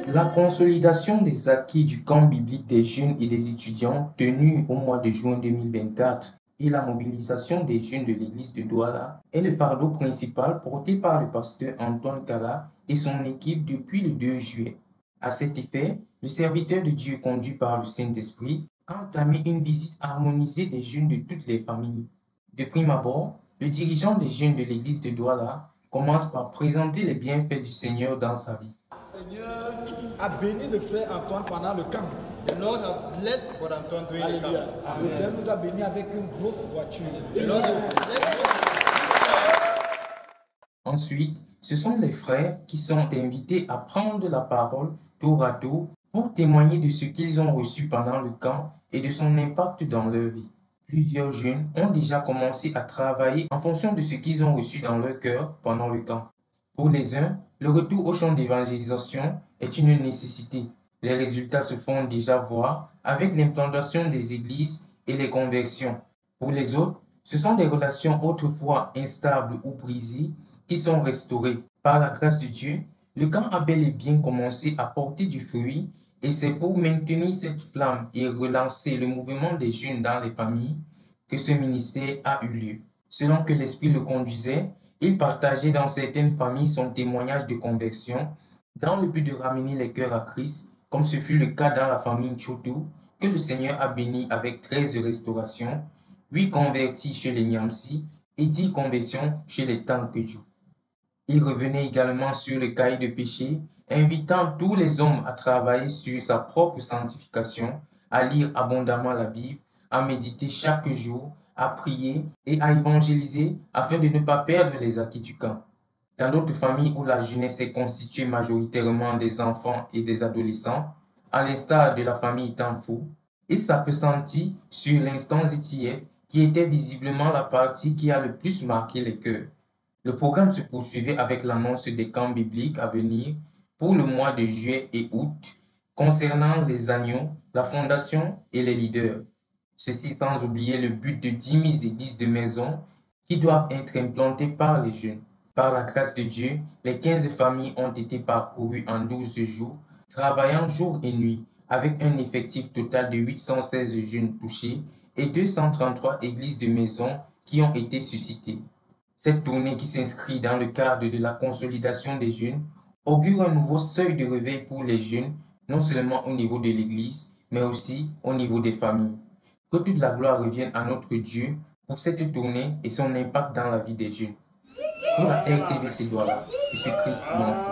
La consolidation des acquis du camp biblique des jeunes et des étudiants tenu au mois de juin 2024 et la mobilisation des jeunes de l'église de Douala est le fardeau principal porté par le pasteur Antoine Kala et son équipe depuis le 2 juillet. À cet effet, le serviteur de Dieu conduit par le Saint-Esprit a entamé une visite harmonisée des jeunes de toutes les familles. De prime abord, le dirigeant des jeunes de l'église de Douala commence par présenter les bienfaits du Seigneur dans sa vie. Le Seigneur a béni le frère Antoine pendant le camp. The Lord has blessed Brother Antoine during the Alléluia. camp. Le Seigneur nous a bénis avec une grosse voiture. The Lord has blessed Ensuite, ce sont les frères qui sont invités à prendre la parole tour à tour pour témoigner de ce qu'ils ont reçu pendant le camp et de son impact dans leur vie. Plusieurs jeunes ont déjà commencé à travailler en fonction de ce qu'ils ont reçu dans leur cœur pendant le camp. Pour les uns, le retour au champ d'évangélisation est une nécessité. Les résultats se font déjà voir avec l'implantation des églises et les conversions. Pour les autres, ce sont des relations autrefois instables ou brisées qui sont restaurées. Par la grâce de Dieu, le camp a bel et bien commencé à porter du fruit et c'est pour maintenir cette flamme et relancer le mouvement des jeunes dans les familles que ce ministère a eu lieu. Selon que l'Esprit le conduisait, il partageait dans certaines familles son témoignage de conversion dans le but de ramener les cœurs à Christ, comme ce fut le cas dans la famille Chotou, que le Seigneur a béni avec 13 restaurations, 8 convertis chez les Nyamsi et 10 conversions chez les Tankejou. Il revenait également sur le cahier de péché, invitant tous les hommes à travailler sur sa propre sanctification, à lire abondamment la Bible, à méditer chaque jour, à prier et à évangéliser afin de ne pas perdre les acquis du camp. Dans d'autres familles où la jeunesse est constituée majoritairement des enfants et des adolescents, à l'instar de la famille Tanfou, il s'appesantit sur l'instance ITF qui était visiblement la partie qui a le plus marqué les cœurs. Le programme se poursuivait avec l'annonce des camps bibliques à venir pour le mois de juillet et août concernant les agneaux, la fondation et les leaders. Ceci sans oublier le but de 10 000 églises de maison qui doivent être implantées par les jeunes. Par la grâce de Dieu, les 15 familles ont été parcourues en 12 jours, travaillant jour et nuit, avec un effectif total de 816 jeunes touchés et 233 églises de maison qui ont été suscitées. Cette tournée qui s'inscrit dans le cadre de la consolidation des jeunes augure un nouveau seuil de réveil pour les jeunes, non seulement au niveau de l'Église, mais aussi au niveau des familles. Que toute la gloire revienne à notre Dieu pour cette tournée et son impact dans la vie des jeunes. Pour la RTVC Douala, je suis Christ Manfou.